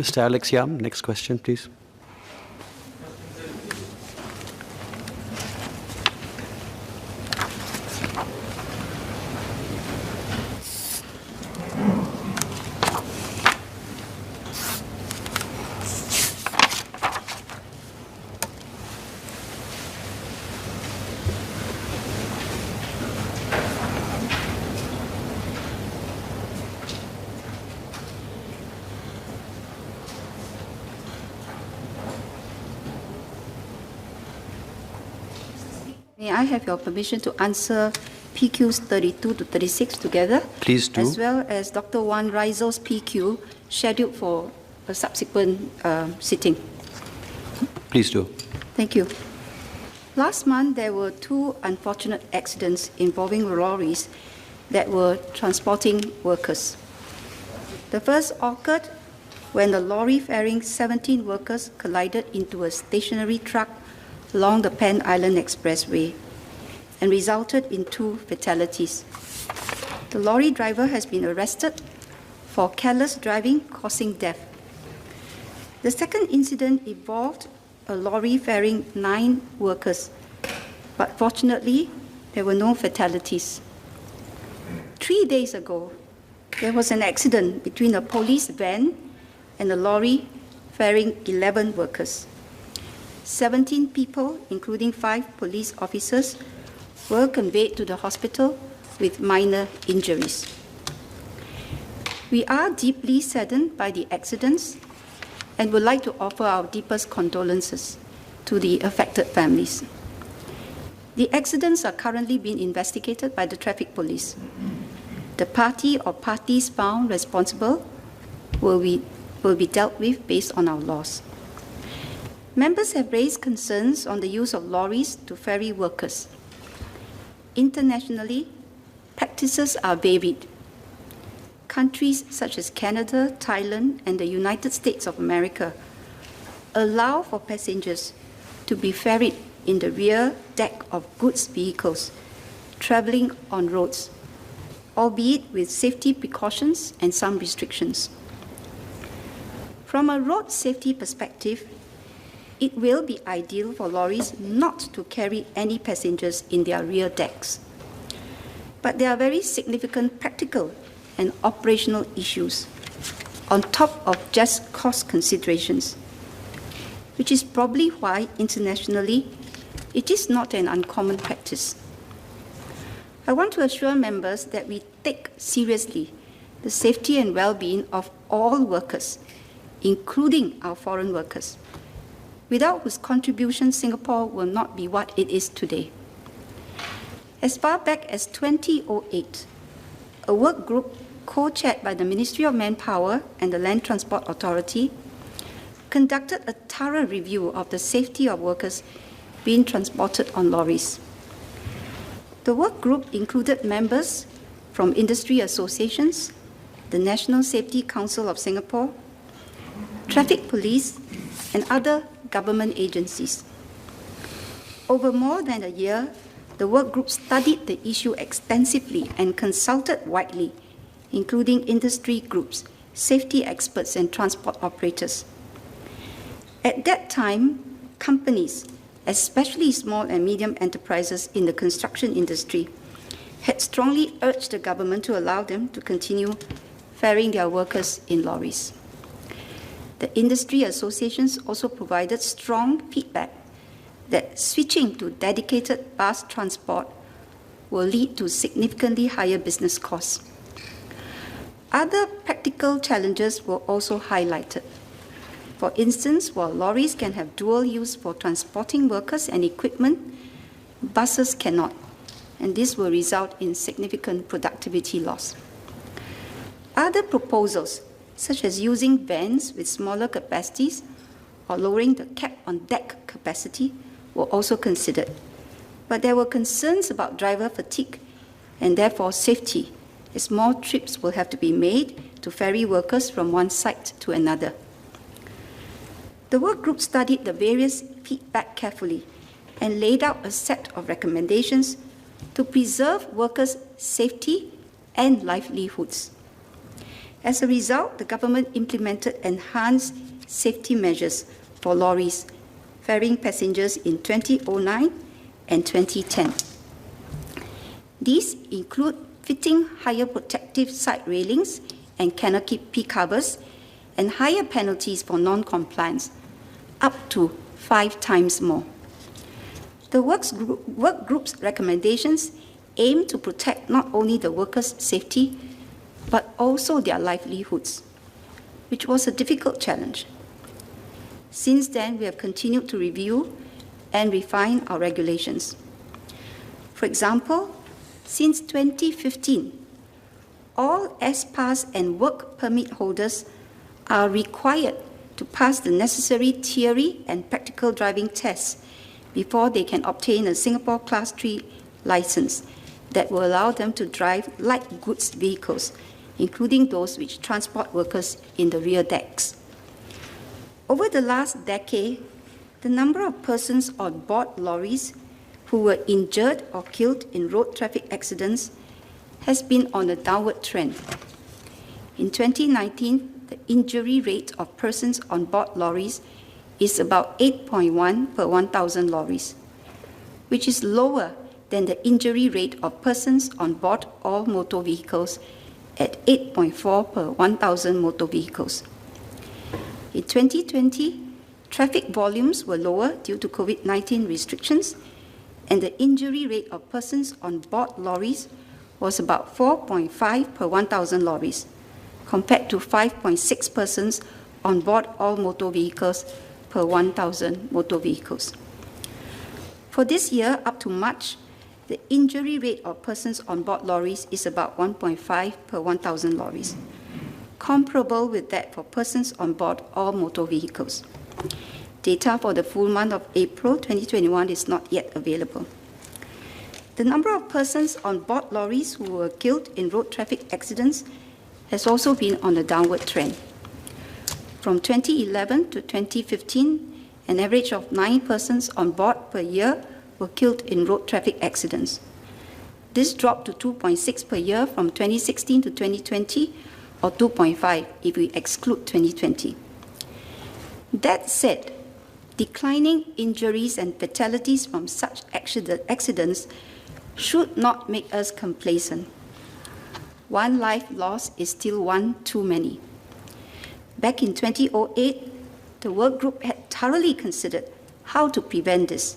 Mr. Alex Yam, next question, please. May I have your permission to answer PQs 32 to 36 together? Please do. As well as Dr. Wan Reisel's PQ scheduled for a subsequent sitting. Please do. Thank you. Last month, there were two unfortunate accidents involving lorries that were transporting workers. The first occurred when the lorry ferrying 17 workers collided into a stationary truck along the Pan Island Expressway and resulted in 2 fatalities. The lorry driver has been arrested for careless driving causing death. The second incident involved a lorry ferrying 9 workers, but fortunately, there were no fatalities. 3 days ago, there was an accident between a police van and a lorry ferrying 11 workers. 17 people, including 5 police officers, were conveyed to the hospital with minor injuries. We are deeply saddened by the accidents and would like to offer our deepest condolences to the affected families. The accidents are currently being investigated by the traffic police. The party or parties found responsible will be dealt with based on our laws. Members have raised concerns on the use of lorries to ferry workers. Internationally, practices are varied. Countries such as Canada, Thailand, and the United States of America allow for passengers to be ferried in the rear deck of goods vehicles traveling on roads, albeit with safety precautions and some restrictions. From a road safety perspective, it will be ideal for lorries not to carry any passengers in their rear decks. But there are very significant practical and operational issues on top of just cost considerations, which is probably why internationally it is not an uncommon practice. I want to assure members that we take seriously the safety and well-being of all workers, including our foreign workers, without whose contribution Singapore will not be what it is today. As far back as 2008, a work group co-chaired by the Ministry of Manpower and the Land Transport Authority conducted a thorough review of the safety of workers being transported on lorries. The work group included members from industry associations, the National Safety Council of Singapore, traffic police, and other government agencies. Over more than a year, the work group studied the issue extensively and consulted widely, including industry groups, safety experts, and transport operators. At that time, companies, especially small and medium enterprises in the construction industry, had strongly urged the government to allow them to continue ferrying their workers in lorries. The industry associations also provided strong feedback that switching to dedicated bus transport will lead to significantly higher business costs. Other practical challenges were also highlighted. For instance, while lorries can have dual use for transporting workers and equipment, buses cannot, and this will result in significant productivity loss. Other proposals, such as using vans with smaller capacities or lowering the cap on deck capacity, were also considered. But there were concerns about driver fatigue and therefore safety, as more trips will have to be made to ferry workers from one site to another. The work group studied the various feedback carefully and laid out a set of recommendations to preserve workers' safety and livelihoods. As a result, the government implemented enhanced safety measures for lorries ferrying passengers in 2009 and 2010. These include fitting higher protective side railings and canopy covers and higher penalties for non-compliance, up to 5 times more. The work group's recommendations aim to protect not only the workers' safety, but also their livelihoods, which was a difficult challenge. Since then, we have continued to review and refine our regulations. For example, since 2015, all S-Pass and work permit holders are required to pass the necessary theory and practical driving tests before they can obtain a Singapore Class 3 license that will allow them to drive light goods vehicles, including those which transport workers in the rear decks. Over the last decade, the number of persons on board lorries who were injured or killed in road traffic accidents has been on a downward trend. In 2019, the injury rate of persons on board lorries is about 8.1 per 1,000 lorries, which is lower than the injury rate of persons on board all motor vehicles at 8.4 per 1,000 motor vehicles. In 2020, traffic volumes were lower due to COVID-19 restrictions, and the injury rate of persons on board lorries was about 4.5 per 1,000 lorries, compared to 5.6 persons on board all motor vehicles per 1,000 motor vehicles. For this year, up to March, the injury rate of persons on board lorries is about 1.5 per 1,000 lorries, comparable with that for persons on board all motor vehicles. Data for the full month of April 2021 is not yet available. The number of persons on board lorries who were killed in road traffic accidents has also been on a downward trend. From 2011 to 2015, an average of 9 persons on board per year were killed in road traffic accidents. This dropped to 2.6 per year from 2016 to 2020, or 2.5 if we exclude 2020. That said, declining injuries and fatalities from such accidents should not make us complacent. One life lost is still one too many. Back in 2008, the work group had thoroughly considered how to prevent this,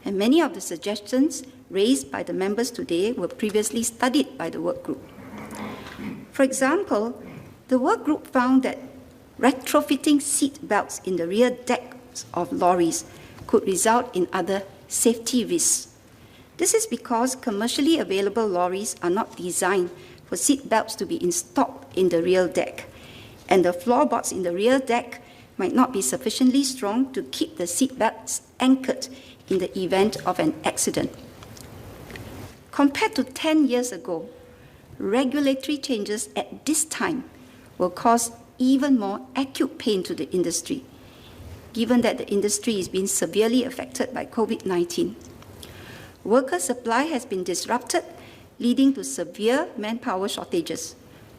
and many of the suggestions raised by the members today were previously studied by the work group. For example, the work group found that retrofitting seat belts in the rear decks of lorries could result in other safety risks. This is because commercially available lorries are not designed for seat belts to be installed in the rear deck, and the floorboards in the rear deck might not be sufficiently strong to keep the seat belts anchored in the event of an accident. Compared to 10 years ago, regulatory changes at this time will cause even more acute pain to the industry, given that the industry is being severely affected by COVID-19. Worker supply has been disrupted, leading to severe manpower shortages.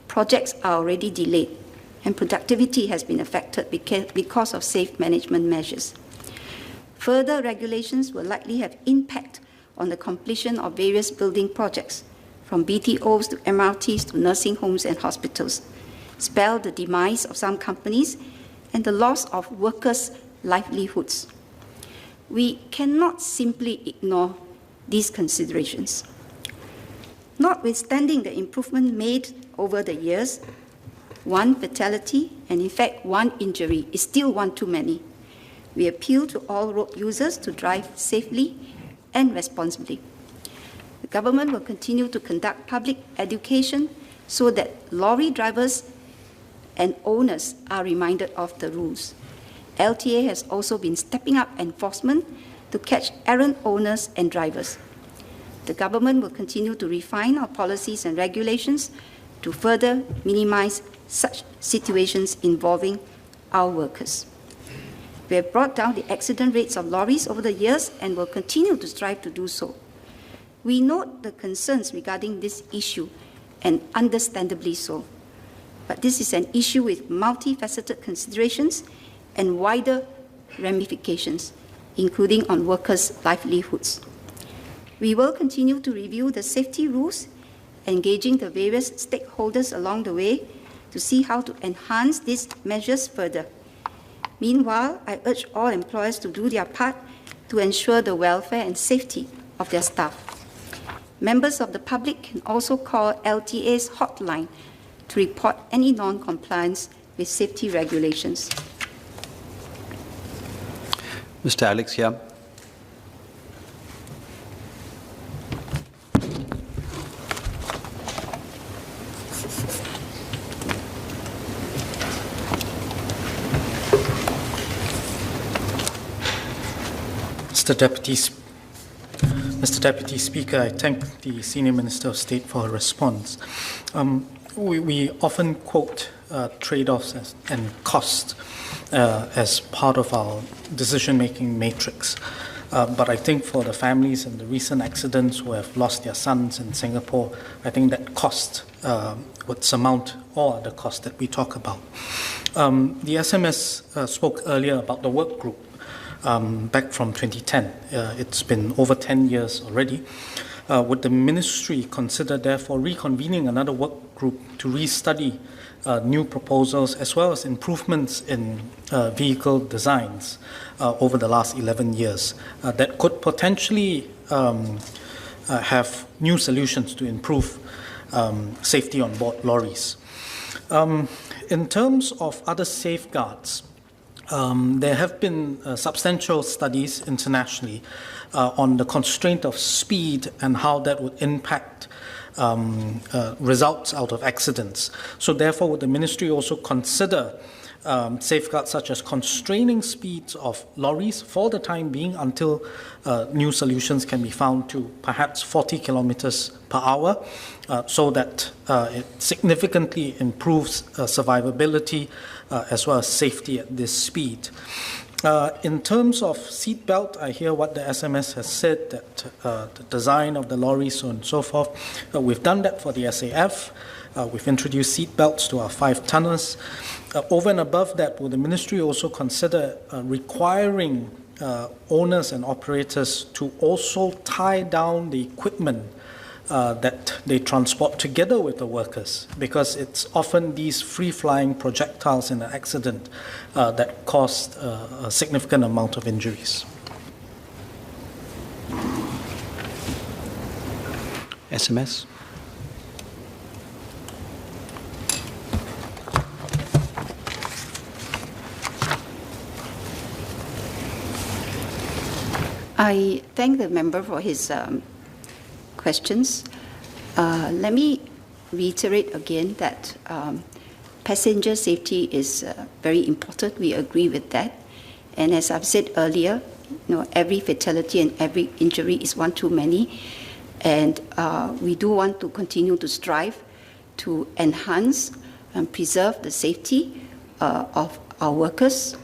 Projects are already delayed, and productivity has been affected because of safe management measures. Further regulations will likely have impact on the completion of various building projects, from BTOs to MRTs to nursing homes and hospitals, spell the demise of some companies and the loss of workers' livelihoods. We cannot simply ignore these considerations. Notwithstanding the improvement made over the years, one fatality, and in fact one injury, is still one too many. We appeal to all road users to drive safely and responsibly. The government will continue to conduct public education so that lorry drivers and owners are reminded of the rules. LTA has also been stepping up enforcement to catch errant owners and drivers. The government will continue to refine our policies and regulations to further minimize such situations involving our workers. We have brought down the accident rates of lorries over the years and will continue to strive to do so. We note the concerns regarding this issue, and understandably so. but this is an issue with multifaceted considerations and wider ramifications, including on workers' livelihoods. We will continue to review the safety rules, engaging the various stakeholders along the way to see how to enhance these measures further. Meanwhile, I urge all employers to do their part to ensure the welfare and safety of their staff. Members of the public can also call LTA's hotline to report any non-compliance with safety regulations. Mr. Alex Yam. Mr. Deputy Speaker, I thank the Senior Minister of State for her response. We often quote trade-offs and cost as part of our decision-making matrix. But I think for the families in the recent accidents who have lost their sons in Singapore, I think that cost would surmount all other costs that we talk about. The SMS spoke earlier about the work group back from 2010. It's been over 10 years already. Would the ministry consider, therefore, reconvening another work group to restudy new proposals as well as improvements in vehicle designs over the last 11 years that could potentially have new solutions to improve safety on board lorries? In terms of other safeguards, there have been substantial studies internationally on the constraint of speed and how that would impact results out of accidents. So therefore, would the ministry also consider safeguards such as constraining speeds of lorries for the time being until new solutions can be found to perhaps 40 kilometers per hour so that it significantly improves survivability as well as safety at this speed. In terms of seatbelt, I hear what the SMS has said, that the design of the lorries, so on and so forth. We've done that for the SAF. We've introduced seatbelts to our 5-tonners. Over and above that, will the ministry also consider requiring owners and operators to also tie down the equipment that they transport together with the workers, because it's often these free-flying projectiles in an accident that cause a significant amount of injuries. SMS. I thank the member for his questions. Let me reiterate again that passenger safety is very important. We agree with that. And as I've said earlier, every fatality and every injury is one too many. And we do want to continue to strive to enhance and preserve the safety of our workers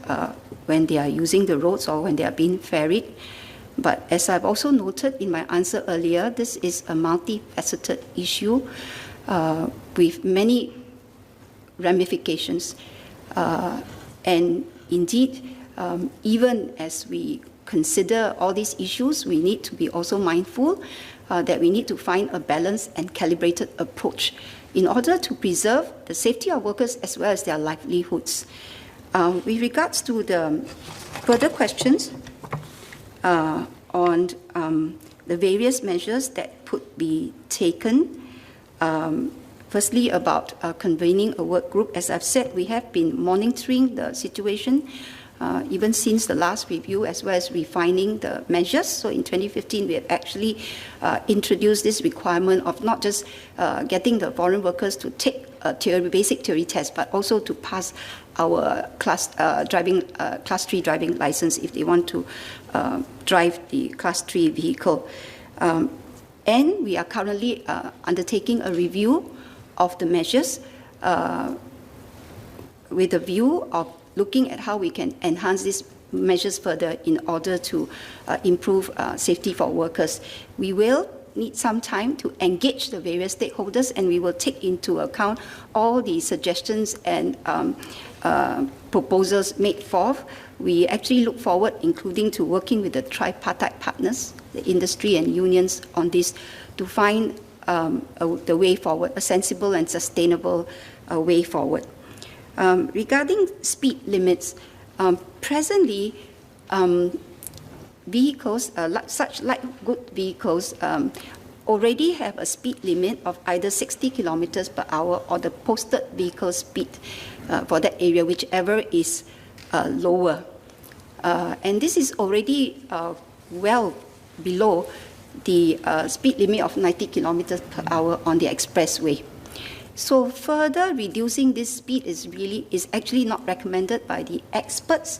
when they are using the roads or when they are being ferried. But as I've also noted in my answer earlier, this is a multifaceted issue with many ramifications. And indeed, even as we consider all these issues, we need to be also mindful that we need to find a balanced and calibrated approach in order to preserve the safety of workers as well as their livelihoods. With regards to the further questions, on the various measures that could be taken. Firstly, about convening a work group. As I've said, we have been monitoring the situation even since the last review, as well as refining the measures. So in 2015, we have actually introduced this requirement of not just getting the foreign workers to take a basic theory test, but also to pass our Class 3 driving license if they want to drive the Class 3 vehicle. And we are currently undertaking a review of the measures with a view of looking at how we can enhance these measures further in order to improve safety for workers. We will need some time to engage the various stakeholders, and we will take into account all the suggestions and proposals made forth. We actually look forward, including to working with the tripartite partners, the industry and unions on this, to find the way forward, a sensible and sustainable way forward. Regarding speed limits, presently, vehicles, such light good vehicles, already have a speed limit of either 60 kilometers per hour or the posted vehicle speed for that area, whichever is lower. And this is already well below the speed limit of 90 kilometers per hour on the expressway. So further reducing this speed is actually not recommended by the experts,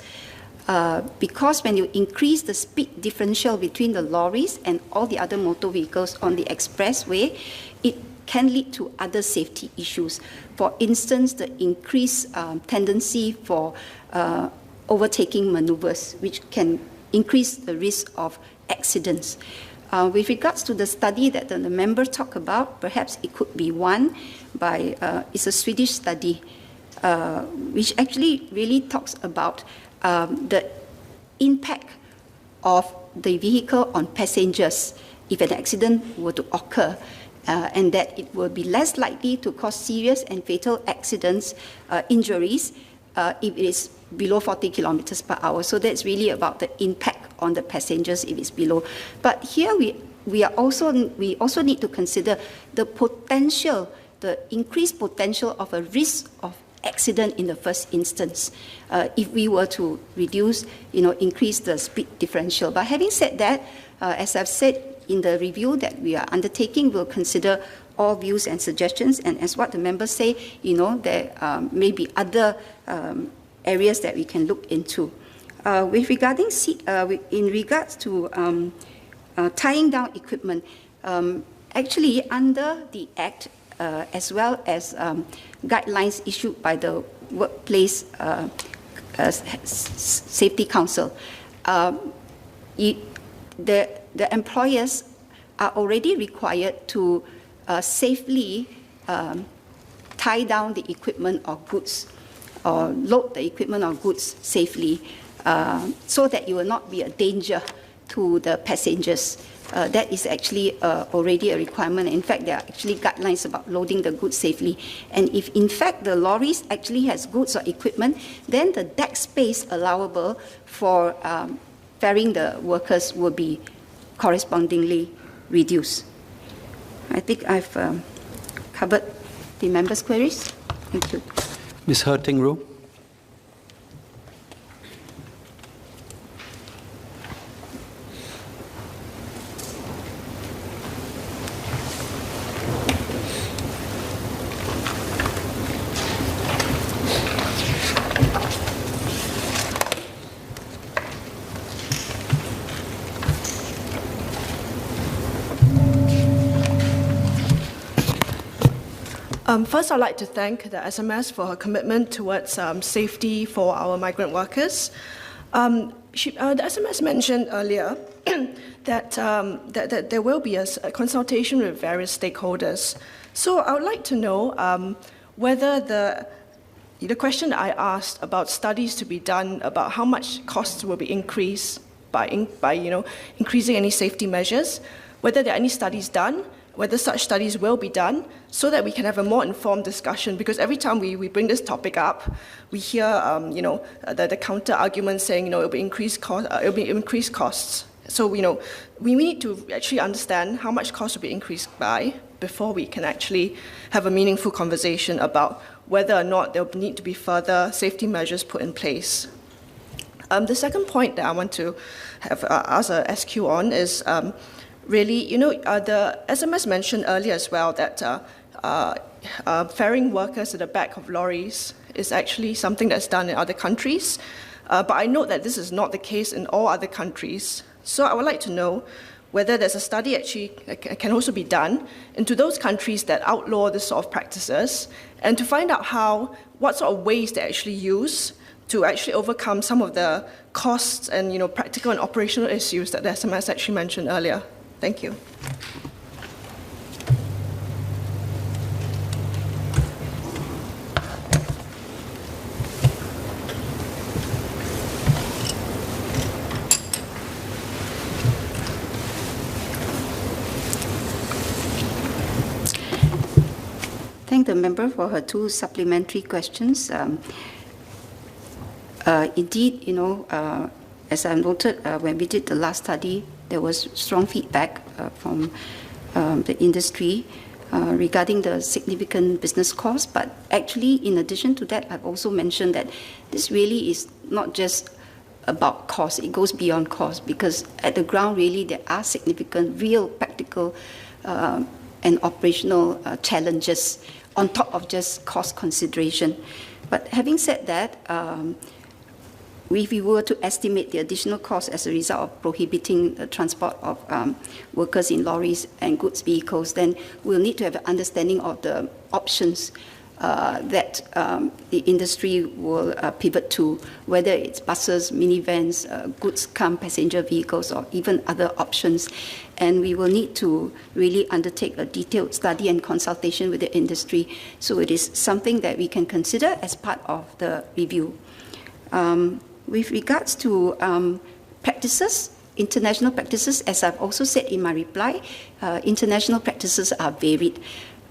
because when you increase the speed differential between the lorries and all the other motor vehicles on the expressway, it can lead to other safety issues. For instance, the increased tendency for overtaking maneuvers, which can increase the risk of accidents. With regards to the study that the members talk about, perhaps it could be one by, it's a Swedish study, which actually really talks about the impact of the vehicle on passengers if an accident were to occur, and that it will be less likely to cause serious and fatal accidents, injuries, if it is below 40 kilometers per hour. So that's really about the impact on the passengers if it's below. But here we also need to consider the potential, the increased potential of a risk of accident in the first instance, if we were to reduce, increase the speed differential. But having said that, as I've said in the review that we are undertaking, we'll consider all views and suggestions. And as what the members say, there may be other areas that we can look into. In regards to tying down equipment, actually under the Act, as well as guidelines issued by the Workplace Safety Council, the employers are already required to safely tie down the equipment or goods, or load the equipment or goods safely, so that you will not be a danger to the passengers. That is actually already a requirement. In fact, there are actually guidelines about loading the goods safely. And if in fact the lorries actually has goods or equipment, then the deck space allowable for ferrying the workers will be correspondingly reduced. I think I've covered the members' queries. Thank you. Ms. Hertingro. First, I'd like to thank the SMS for her commitment towards safety for our migrant workers. The SMS mentioned earlier that there will be a consultation with various stakeholders. So I would like to know whether the question I asked about studies to be done about how much costs will be increased by increasing any safety measures, whether there are any studies done, whether such studies will be done, so that we can have a more informed discussion. Because every time we bring this topic up, we hear the counter argument saying it will be increased costs. So we need to actually understand how much costs will be increased by before we can actually have a meaningful conversation about whether or not there will need to be further safety measures put in place. The second point that I want to have ask a SQ on is really, the SMS mentioned earlier as well that ferrying workers at the back of lorries is actually something that's done in other countries. But I note that this is not the case in all other countries. So I would like to know whether there's a study actually can also be done into those countries that outlaw this sort of practices, and to find out what sort of ways they actually use to actually overcome some of the costs and practical and operational issues that the SMS actually mentioned earlier. Thank you. thank the member for her two supplementary questions. Indeed, as I noted, when we did the last study, there was strong feedback from the industry regarding the significant business costs. But actually, in addition to that, I've also mentioned that this really is not just about cost. It goes beyond cost, because at the ground, really, there are significant, real, practical and operational challenges on top of just cost consideration. But having said that, if we were to estimate the additional cost as a result of prohibiting the transport of workers in lorries and goods vehicles, then we'll need to have an understanding of the options that the industry will pivot to, whether it's buses, minivans, goods passenger vehicles, or even other options. And we will need to really undertake a detailed study and consultation with the industry. So it is something that we can consider as part of the review. With regards to practices, international practices, as I've also said in my reply, international practices are varied.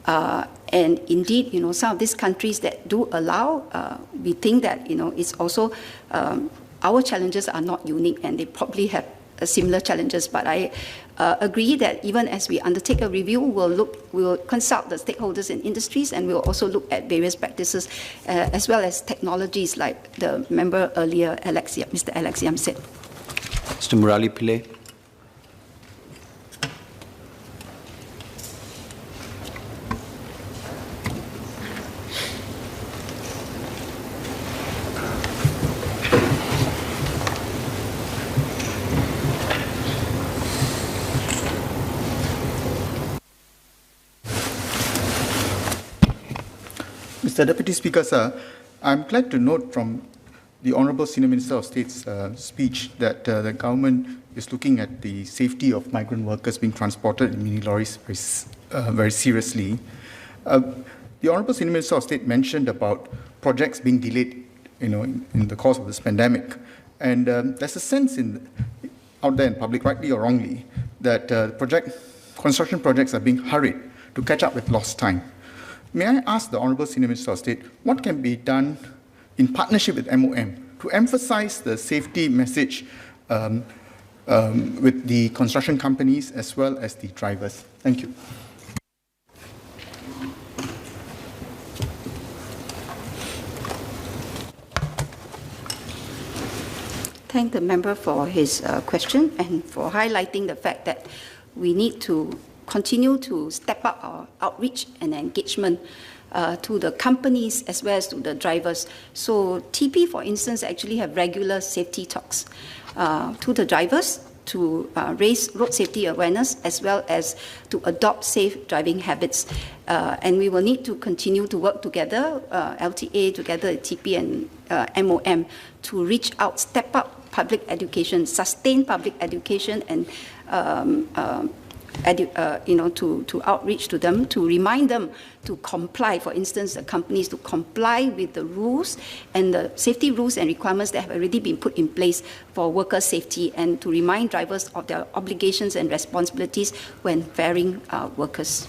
And indeed, some of these countries that do allow, we think that, it's also, our challenges are not unique, and they probably have similar challenges. But I agree that even as we undertake a review, we'll consult the stakeholders in industries, and we'll also look at various practices, as well as technologies, like the member earlier, Mr. Alex Yam said. Mr. Murali Pillai. Mr. Deputy Speaker, sir, I'm glad to note from the Honourable Senior Minister of State's speech that the government is looking at the safety of migrant workers being transported in mini lorries very seriously. The Honourable Senior Minister of State mentioned about projects being delayed, in the course of this pandemic, and there's a sense out there in public, rightly or wrongly, that construction projects are being hurried to catch up with lost time. May I ask the Honourable Senior Minister of State, what can be done in partnership with MOM to emphasize the safety message with the construction companies as well as the drivers? Thank you. Thank the member for his question and for highlighting the fact that we need to continue to step up our outreach and engagement to the companies as well as to the drivers. So TP, for instance, actually have regular safety talks to the drivers to raise road safety awareness as well as to adopt safe driving habits. And we will need to continue to work together, LTA together with TP and MOM, to reach out, step up public education, sustain public education, and to outreach to them, to remind them to comply. For instance, the companies to comply with the rules and the safety rules and requirements that have already been put in place for worker safety, and to remind drivers of their obligations and responsibilities when ferrying workers.